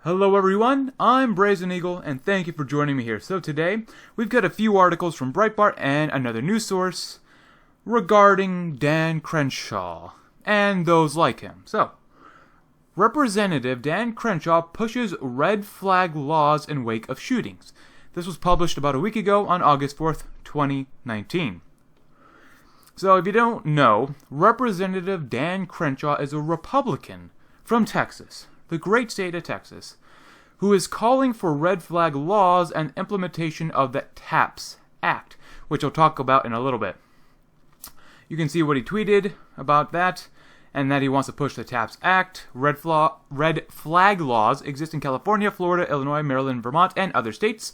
Hello everyone, I'm Brazen Eagle, and thank you for joining me here. So today, we've got a few articles from Breitbart and another news source regarding Dan Crenshaw and those like him. So, Representative Dan Crenshaw pushes red flag laws in wake of shootings. This was published about a week ago on August 4th, 2019. So if you don't know, Representative Dan Crenshaw is a Republican from Texas, the great state of Texas, who is calling for red flag laws and implementation of the TAPS Act, which I'll talk about in a little bit. You can see what he tweeted about that, and that he wants to push the TAPS Act. Red flag laws exist in California, Florida, Illinois, Maryland, Vermont, and other states,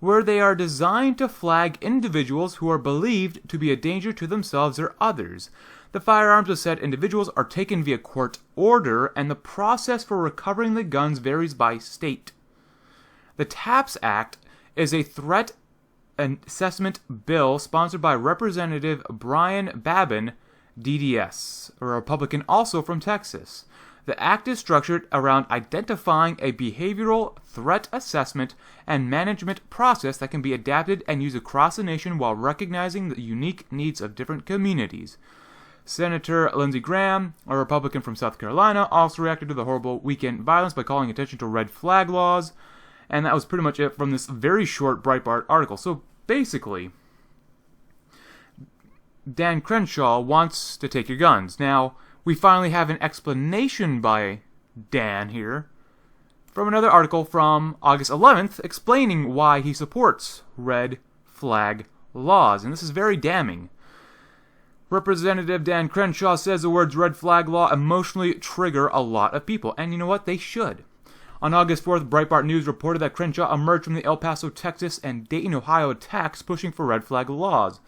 where they are designed to flag individuals who are believed to be a danger to themselves or others. The firearms of said individuals are taken via court order, and the process for recovering the guns varies by state. The TAPS Act is a threat assessment bill sponsored by Representative Brian Babin, DDS, a Republican also from Texas. The act is structured around identifying a behavioral threat assessment and management process that can be adapted and used across the nation while recognizing the unique needs of different communities. Senator Lindsey Graham, a Republican from South Carolina, also reacted to the horrible weekend violence by calling attention to red flag laws. And that was pretty much it from this very short Breitbart article. So basically, Dan Crenshaw wants to take your guns. Now, we finally have an explanation by Dan here from another article from August 11th explaining why he supports red flag laws. And this is very damning. Representative Dan Crenshaw says the words red flag law emotionally trigger a lot of people. And you know what? They should. On August 4th, Breitbart News reported that Crenshaw emerged from the El Paso, Texas and Dayton, Ohio attacks pushing for red flag laws.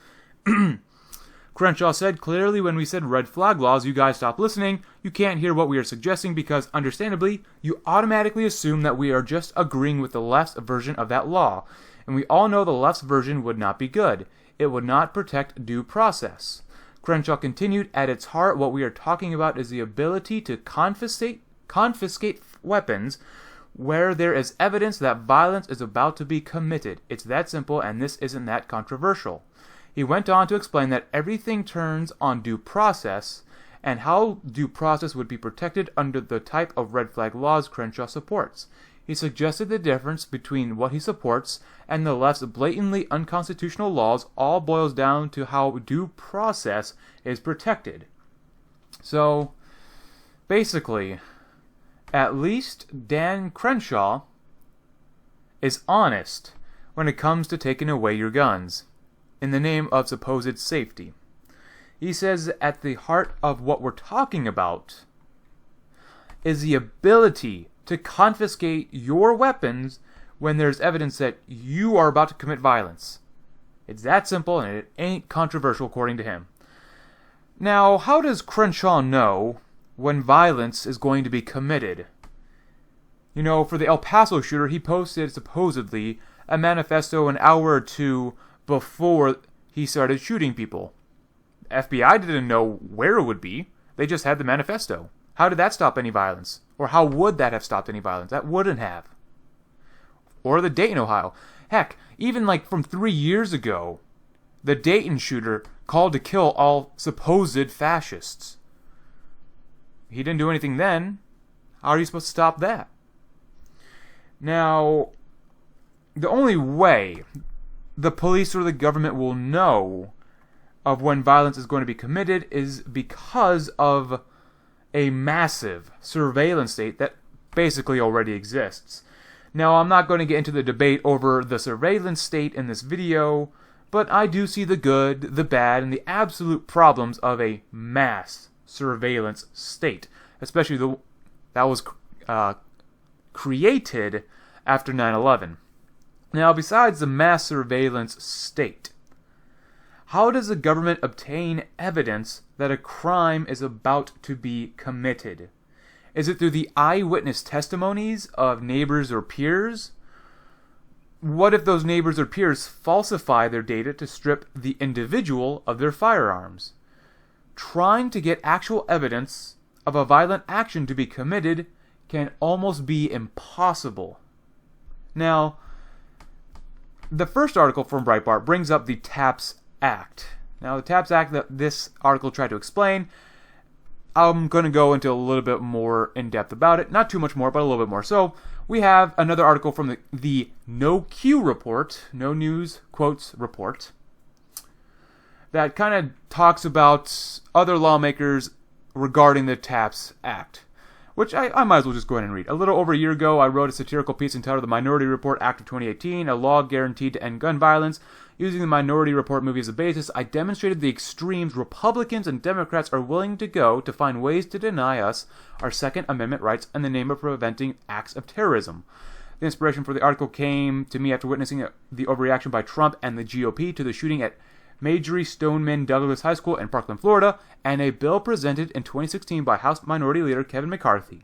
Crenshaw said, "Clearly when we said red flag laws, you guys stopped listening. You can't hear what we are suggesting because, understandably, you automatically assume that we are just agreeing with the left's version of that law. And we all know the left's version would not be good. It would not protect due process." Crenshaw continued, "At its heart, what we are talking about is the ability to confiscate weapons where there is evidence that violence is about to be committed. It's that simple, and this isn't that controversial." He went on to explain that everything turns on due process and how due process would be protected under the type of red flag laws Crenshaw supports. He suggested the difference between what he supports and the left's blatantly unconstitutional laws all boils down to how due process is protected. So, basically, at least Dan Crenshaw is honest when it comes to taking away your guns in the name of supposed safety. He says at the heart of what we're talking about is the ability to confiscate your weapons when there's evidence that you are about to commit violence. It's that simple, and it ain't controversial according to him. Now, how does Crenshaw know when violence is going to be committed? You know, for the El Paso shooter, he posted supposedly a manifesto an hour or two before he started shooting people. FBI didn't know where it would be. They just had the manifesto. How did that stop any violence? Or how would that have stopped any violence? That wouldn't have. Or the Dayton, Ohio. Heck, even like from 3 years ago, the Dayton shooter called to kill all supposed fascists. He didn't do anything then. How are you supposed to stop that? Now, the only way the police or the government will know of when violence is going to be committed is because of a massive surveillance state that basically already exists. Now, I'm not going to get into the debate over the surveillance state in this video, but I do see the good, the bad, and the absolute problems of a mass surveillance state, especially that was created after 9/11. Now, besides the mass surveillance state, how does the government obtain evidence that a crime is about to be committed? Is it through the eyewitness testimonies of neighbors or peers? What if those neighbors or peers falsify their data to strip the individual of their firearms? Trying to get actual evidence of a violent action to be committed can almost be impossible. Now, the first article from Breitbart brings up the TAPS Act. Now, the TAPS Act that this article tried to explain, I'm going to go into a little bit more in depth about it. Not too much more, but a little bit more. So, we have another article from the No Q report, No News Quotes report, that kind of talks about other lawmakers regarding the TAPS Act, which I might as well just go ahead and read. A little over a year ago, I wrote a satirical piece entitled The Minority Report Act of 2018, a law guaranteed to end gun violence. Using the Minority Report movie as a basis, I demonstrated the extremes Republicans and Democrats are willing to go to find ways to deny us our Second Amendment rights in the name of preventing acts of terrorism. The inspiration for the article came to me after witnessing the overreaction by Trump and the GOP to the shooting at Marjory Stoneman Douglas High School in Parkland, Florida, and a bill presented in 2016 by House Minority Leader Kevin McCarthy.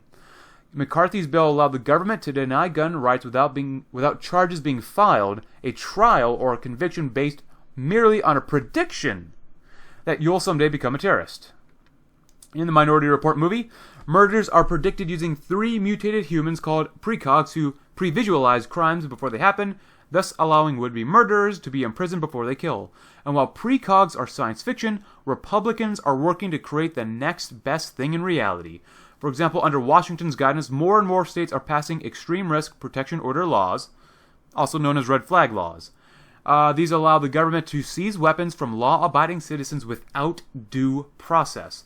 McCarthy's bill allowed the government to deny gun rights without charges being filed, a trial, or a conviction based merely on a prediction that you'll someday become a terrorist. In the Minority Report movie, murders are predicted using 3 mutated humans called precogs who pre-visualize crimes before they happen, thus allowing would-be murderers to be imprisoned before they kill. And while precogs are science fiction, Republicans are working to create the next best thing in reality. For example, under Washington's guidance, more and more states are passing extreme risk protection order laws, also known as red flag laws. These allow the government to seize weapons from law-abiding citizens without due process.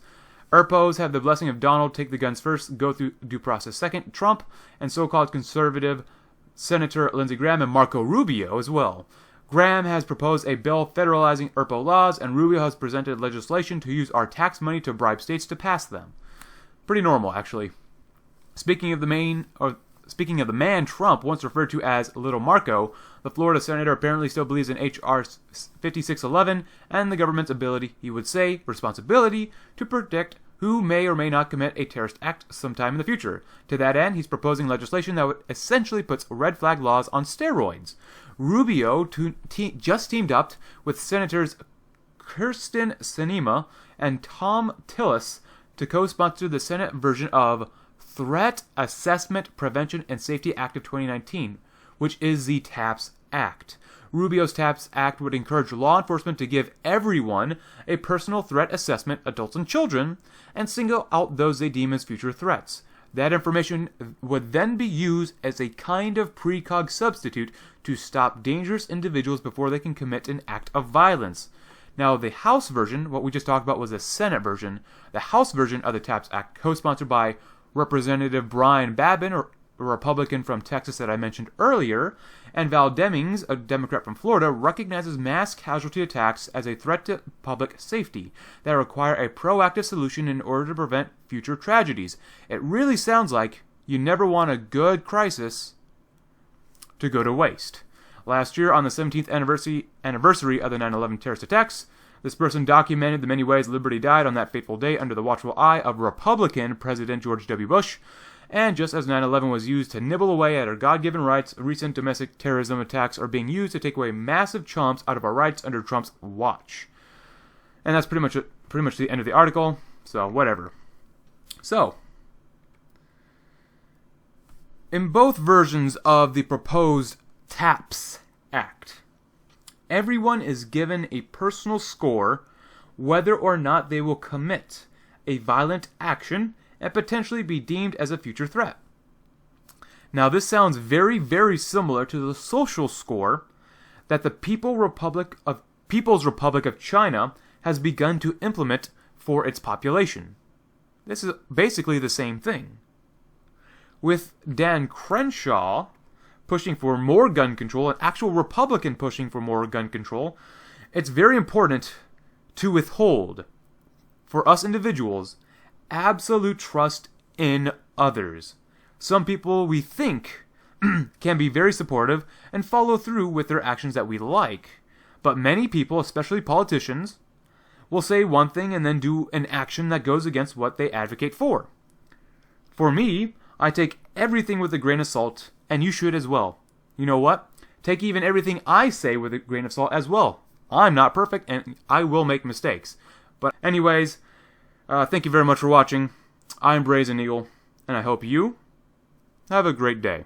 ERPOs have the blessing of Donald, take the guns first, go through due process second. Trump and so-called conservative Senator Lindsey Graham and Marco Rubio as well. Graham has proposed a bill federalizing ERPO laws, and Rubio has presented legislation to use our tax money to bribe states to pass them. Pretty normal, actually. Speaking of the man Trump once referred to as Little Marco, the Florida senator apparently still believes in H.R. 5611 and the government's ability, he would say, responsibility to predict who may or may not commit a terrorist act sometime in the future. To that end, he's proposing legislation that would essentially puts red flag laws on steroids. Rubio just teamed up with Senators Kirsten Sinema and Tom Tillis to co-sponsor the Senate version of Threat Assessment Prevention and Safety Act of 2019, which is the TAPS Act. Rubio's TAPS Act would encourage law enforcement to give everyone a personal threat assessment, adults and children, and single out those they deem as future threats. That information would then be used as a kind of precog substitute to stop dangerous individuals before they can commit an act of violence. Now, the House version, what we just talked about was the Senate version. The House version of the TAPS Act, co-sponsored by Representative Brian Babin, a Republican from Texas that I mentioned earlier, and Val Demings, a Democrat from Florida, recognizes mass casualty attacks as a threat to public safety that require a proactive solution in order to prevent future tragedies. It really sounds like you never want a good crisis to go to waste. Last year, on the 17th anniversary of the 9/11 terrorist attacks, this person documented the many ways liberty died on that fateful day under the watchful eye of Republican President George W. Bush. And just as 9/11 was used to nibble away at our God-given rights, recent domestic terrorism attacks are being used to take away massive chunks out of our rights under Trump's watch. And that's pretty much the end of the article, so whatever. So, in both versions of the proposed TAPS Act, everyone is given a personal score whether or not they will commit a violent action and potentially be deemed as a future threat. Now, this sounds very, very similar to the social score that the People's Republic of China has begun to implement for its population. This is basically the same thing. With Dan Crenshaw pushing for more gun control, an actual Republican pushing for more gun control, it's very important to withhold, for us individuals, absolute trust in others. Some people we think can be very supportive and follow through with their actions that we like, but many people, especially politicians, will say one thing and then do an action that goes against what they advocate for. For me, I take everything with a grain of salt, and you should as well. You know what? Take even everything I say with a grain of salt as well. I'm not perfect, and I will make mistakes. But anyways, thank you very much for watching. I'm Brazen Eagle, and I hope you Have a great day.